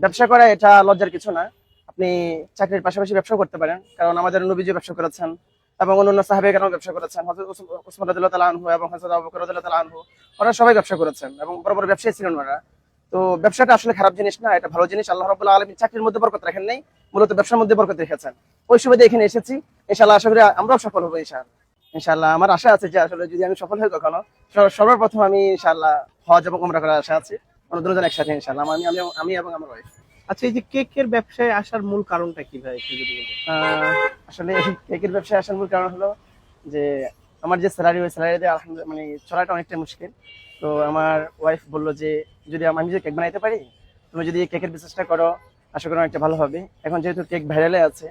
ব্যবসা করা এটা লজ্জার কিছু না। আপনি চাকরির পাশাপাশি ব্যবসা করতে পারেন, কারণ আমাদের নবীজি ব্যবসা করেছেন এবং অন্যান্য সাহাবে কেরাম ব্যবসা করেছেন। হযরত উসমান রাদিয়াল্লাহু তাআলা আনহু এবং হযরত আবু বকর রাদিয়াল্লাহু তাআলা আনহু, ওরা সবাই ব্যবসা করেছেন এবং বড় বড় ব্যবসায়ী ছিলেন ওরা। তো ব্যবসাটা আসলে খারাপ জিনিস না, এটা ভালো জিনিস। আল্লাহ রাব্বুল আলামিন চাকরির মধ্যে বরকত রাখেন নাই, মূলত ব্যবসার মধ্যে বরকত রেখেছেন। ওই সুবাদে এখানে এসেছি। ইনশাআল্লাহ আশা করি আমরাও সফল হবো ইনশাআল্লাহ। ইনশাআল্লাহ আমার আশা আছে যে আসলে যদি আমি সফল হই কখনো, সর্বপ্রথম আমি ইনশাআল্লাহ হজ এবং উমরা করার আশা আছে। আমরা দুজন একসাথে ইনশাআল্লাহ, আমি এবং আমার ওয়াইফ। আচ্ছা, এই যে কেকের ব্যবসায় আসার মূল কারণটা কি ভাই, একটু যদি বলেন। আসলে কেকের ব্যবসায় আসার মূল কারণ হলো যে আমার যে স্যালারি, ওই স্যালারি দিয়ে আলহামদুলিল্লাহ মানে চলাটা অনেকটা মুশকিল। তো আমার ওয়াইফ বললো যে যদি আমি নিজে কেক বানাইতে পারি, তুমি যদি কেকের বিজনেসটা করো আশা করি অনেকটা ভালো হবে। এখন যেহেতু কেক ভাইরালে আছে,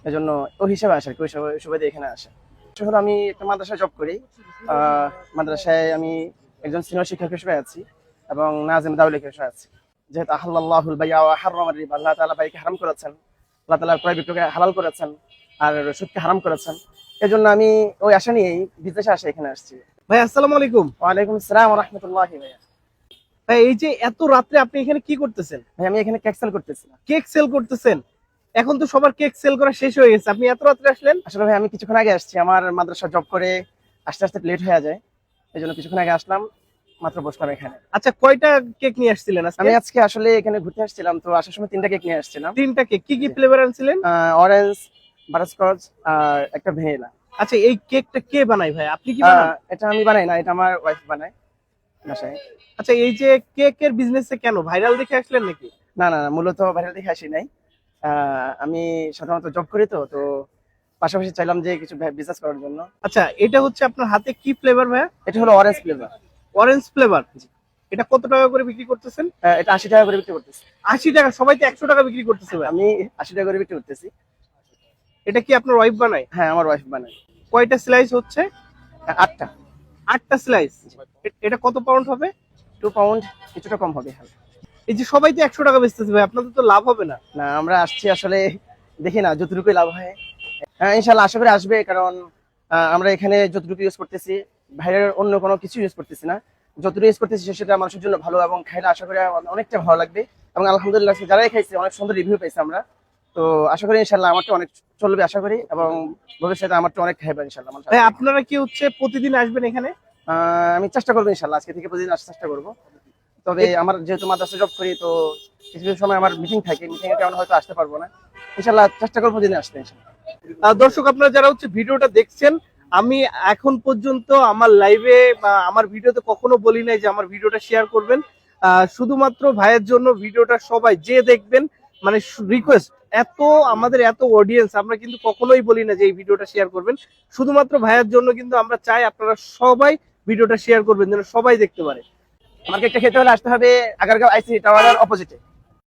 এজন্য ওই হিসাবে আসে আর কি, ওই সুবাদে এখানে আসে। হলো আমি একটা মাদ্রাসায় জব করি। মাদ্রাসায় আমি একজন সিনিয়র শিক্ষক হিসেবে আছি এবং নাজিম দাউলি হিসেবে আছি। যেহেতু আহাল্লাহুল বাইয়া ওয়া হাররামা রিবা, আল্লাহ তাআলা বাইকে হারাম করেছেন, আল্লাহ তাআলা ক্রয় বিক্রয়কে হালাল করেছেন আর সুদকে হারাম করেছেন। এজন্য আমি ওই আশা নিয়েই বিদেশে আসে এখানে আসছি। ভাই আসসালামু আলাইকুম। ওয়ালাইকুম আসসালাম ওয়া রাহমাতুল্লাহি। ভাই এই যে এত রাত্রে আপনি এখানে কি করতেছেন? ভাই আমি এখানে কেক সেল করতেছি। কেক সেল করতেছেন? এখন তো সবার কেক সেল করা শেষ হয়ে গেছে, আপনি এত রাত্রে আসলেন? আসলে ভাই আমি কিছুক্ষণ আগে আসছি, আমার মাদ্রাসা জব করে আস্তে আস্তে লেট হয়ে যায়, এই জন্য কিছুক্ষণ আগে আসলাম, মাত্র বসলাম এখানে। আচ্ছা, কয়টা কেক নিয়ে আসছিলেন আজকে? আমি আজকে আসলে এখানে ঘুরতে আসছিলাম, তো আসার সময় 3টা কেক নিয়ে আসছিলাম। 3টা কেক, কি কি ফ্লেভার আনছিলেন? অরেঞ্জ, বাটারস্কচ আর একটা ভ্যানিলা। আচ্ছা, এই কেকটা কে বানায় ভাই, আপনি কি বানান? এটা আমি বানাই না, এটা আমার ওয়াইফ বানায় বাসায়। আচ্ছা, এই যে কেকের বিজনেসে কেন ভাইরাল দেখে আসলেন নাকি? না না, মূলত ভাইরাল দেখে আসি নাই। আমি সাধারণত জব করি, তো তো পাশাপাশি চাইলাম যে কিছু বিজনেস করার জন্য। আচ্ছা, এটা হচ্ছে আপনার হাতে কি ফ্লেভার ভাই? এটা হলো অরেঞ্জ ফ্লেভার। Orange flavour. এটা কত টাকা করে বিক্রি করতেছেন? এটা 80 টাকা করে বিক্রি করতেছি। 80 টাকা? সবাই তো 100 টাকা বিক্রি করতেছে ভাই। আমি 80 টাকা করে বিক্রি করতেছি। এটা কি আপনার ওয়াইফ বানায়? হ্যাঁ, আমার ওয়াইফ বানায়। কয়টা স্লাইস হচ্ছে? 8টা। 8টা স্লাইস। এটা কত পাউন্ড হবে? 2 পাউন্ড, কিছুটা কম হবে। এই যে সবাই তো 100 টাকা বেচতেছে ভাই, আপনাদের তো লাভ হবে না? না, আমরা আসছি আসলে দেখি না যতটুকুই লাভ হয়। হ্যাঁ ইনশাল্লাহ আশা করি আসবে, কারণ আমরা এখানে যতটুকু ইউজ করতেছি বাইরের অন্য কোনো কিছু ইউজ করতেছি না। যতটুকু ইউজ করতেছি সেটা মানুষের জন্য ভালো এবং খাইলে আশা করি অনেকটা ভালো লাগবে। এবং আলহামদুলিল্লাহ যারাই খাইছে অনেক সুন্দর রিভিউ পাইছি আমরা। তো আশা করি ইনশাল্লাহ আমারটা অনেক চলবে আশা করি, এবং ভবিষ্যতে আমারটা অনেক খাইবে ইনশাল্লাহ। ভাই আপনারা কি হচ্ছে প্রতিদিন আসবেন এখানে? আমি চেষ্টা করবো ইনশাল্লাহ, আজকে থেকে প্রতিদিন আসার চেষ্টা করবো। তবে আমার যেহেতু মাদ্রাসা জব করি, তো কিছু কিছু সময় আমার মিটিং থাকে, মিটিং এর কারণে হয়তো আসতে পারবো না। ইনশাল্লাহ চেষ্টা করবো প্রতিদিন আসতে ইনশাল্লাহ। দর্শক আপনারা যারা হচ্ছে ভিডিওটা দেখছেন, আমি এখন পর্যন্ত আমার লাইভে বা আমার ভিডিওতে কখনো বলি নাই যে আমার ভিডিওটা শেয়ার করবেন। শুধুমাত্র ভাইয়ের জন্য ভিডিওটা সবাই যে দেখবেন, মানে রিকোয়েস্ট, আমাদের এত অডিয়েন্স, আমরা কিন্তু কখনোই বলি না যে এই ভিডিওটা শেয়ার করবেন। শুধুমাত্র ভাইয়ের জন্য কিন্তু আমরা চাই আপনারা সবাই ভিডিওটা শেয়ার করবেন, যেন সবাই দেখতে পারে। আমার কেকটা খেতে হলে আসতে হবে আগারগাঁও আইসিসি টাওয়ারের অপোজিটে।